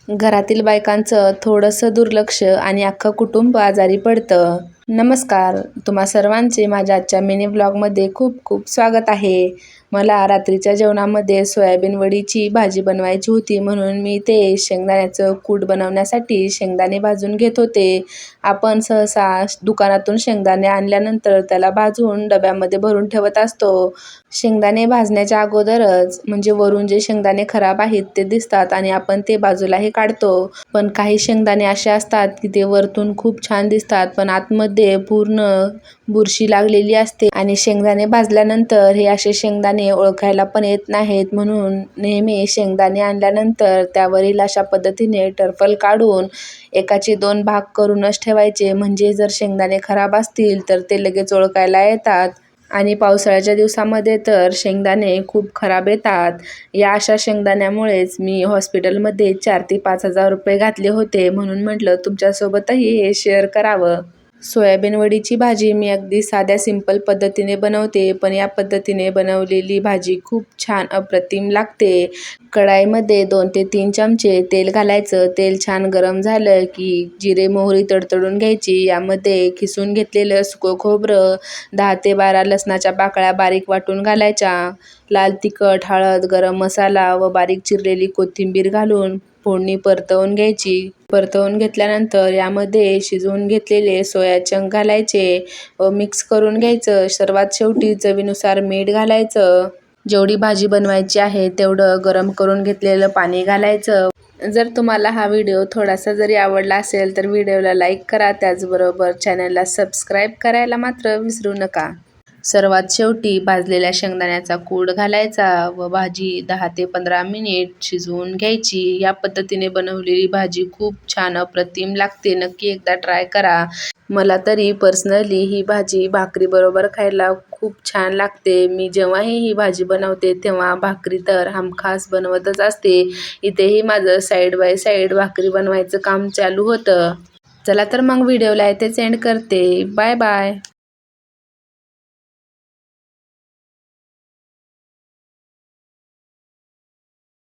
घरातील बायकांचं थोडंसं दुर्लक्ष आणि अख्खं कुटुंब आजारी पडतं. नमस्कार, तुम्हा सर्वांचे माझ्या आजच्या मिनी ब्लॉगमध्ये खूप खूप स्वागत आहे. मला रात्रीच्या जेवणामध्ये सोयाबीन वडीची भाजी बनवायची होती, म्हणून मी ते शेंगदाण्याचं कूट बनवण्यासाठी शेंगदाणे भाजून घेत होते. आपण सहसा दुकानातून शेंगदाणे आणल्यानंतर त्याला भाजून डब्यामध्ये भरून ठेवत असतो. शेंगदाणे भाजण्याच्या अगोदरच म्हणजे वरून जे शेंगदाणे खराब आहेत ते दिसतात आणि आपण ते बाजूलाही काढतो. पण काही शेंगदाणे असे असतात की ते वरतून खूप छान दिसतात, पण आतमध्ये पूर्ण बुरशी लागलेली असते आणि शेंगदाणे भाजल्यानंतर हे असे शेंगदाणे ओळखायला पण येत नाहीत. म्हणून नेहमी शेंगदाणे आणल्यानंतर त्यावरील अशा पद्धतीने टरफल काढून एकाचे 2 भाग करूनच ठेवायचे, म्हणजे जर शेंगदाणे खराब असतील तर ते लगेच ओळखायला येतात. आणि पावसाळ्याच्या दिवसामध्ये तर शेंगदाणे खूप खराब येतात. या अशा शेंगदाण्यामुळेच मी हॉस्पिटलमध्ये 4,000 ते 5,000 रुपये घातले होते. म्हणून म्हटलं तुमच्यासोबतही हे शेअर करावं. सोयाबीन वडीची भाजी मी अगदी साध्या सिंपल पद्धतीने बनवते, पण या पद्धतीने बनवलेली भाजी खूप छान अप्रतिम लागते. कढाईमध्ये 2 ते 3 चमचे तेल घालायचं. तेल छान गरम झालं की जिरे मोहरी तडतडून घ्यायची. यामध्ये खिसून घेतलेलं सुकं खोबरं, 10 ते 12 लसणाच्या पाकळ्या बारीक वाटून घालायच्या. लाल तिखट, हळद, गरम मसाला व बारीक चिरलेली कोथिंबीर घालून फोडणी परतवून घ्यायची. परतवून घेतल्यानंतर यामध्ये शिजवून घेतलेले सोया चंक घालायचे व मिक्स करून घ्यायचं. सर्वात शेवटी चवीनुसार मीठ घालायचं. जेवढी भाजी बनवायची आहे तेवढं गरम करून घेतलेलं पाणी घालायचं. जर तुम्हाला हा व्हिडिओ थोडासा जरी आवडला असेल तर व्हिडिओला लाईक करा, त्याचबरोबर चॅनलला सबस्क्राईब करायला मात्र विसरू नका. सर्वात शेवटी भाजलेल्या शेंगदाण्याचा कूट घालायचा व भाजी 10 ते 15 मिनिट शिजवून घ्यायची. या पद्धतीने बनवलेली भाजी खूप छान अप्रतिम लागते. नक्की एकदा ट्राय करा. मला तरी पर्सनली ही भाजी भाकरीबरोबर खायला खूप छान लागते. मी जेव्हाही ही भाजी बनवते तेव्हा भाकरी तर हमखास बनवतच असते. इथेही माझं साईड बाय साईड भाकरी बनवायचं काम चालू होतं. चला तर मग व्हिडिओला इथेच एंड करते. Bye bye.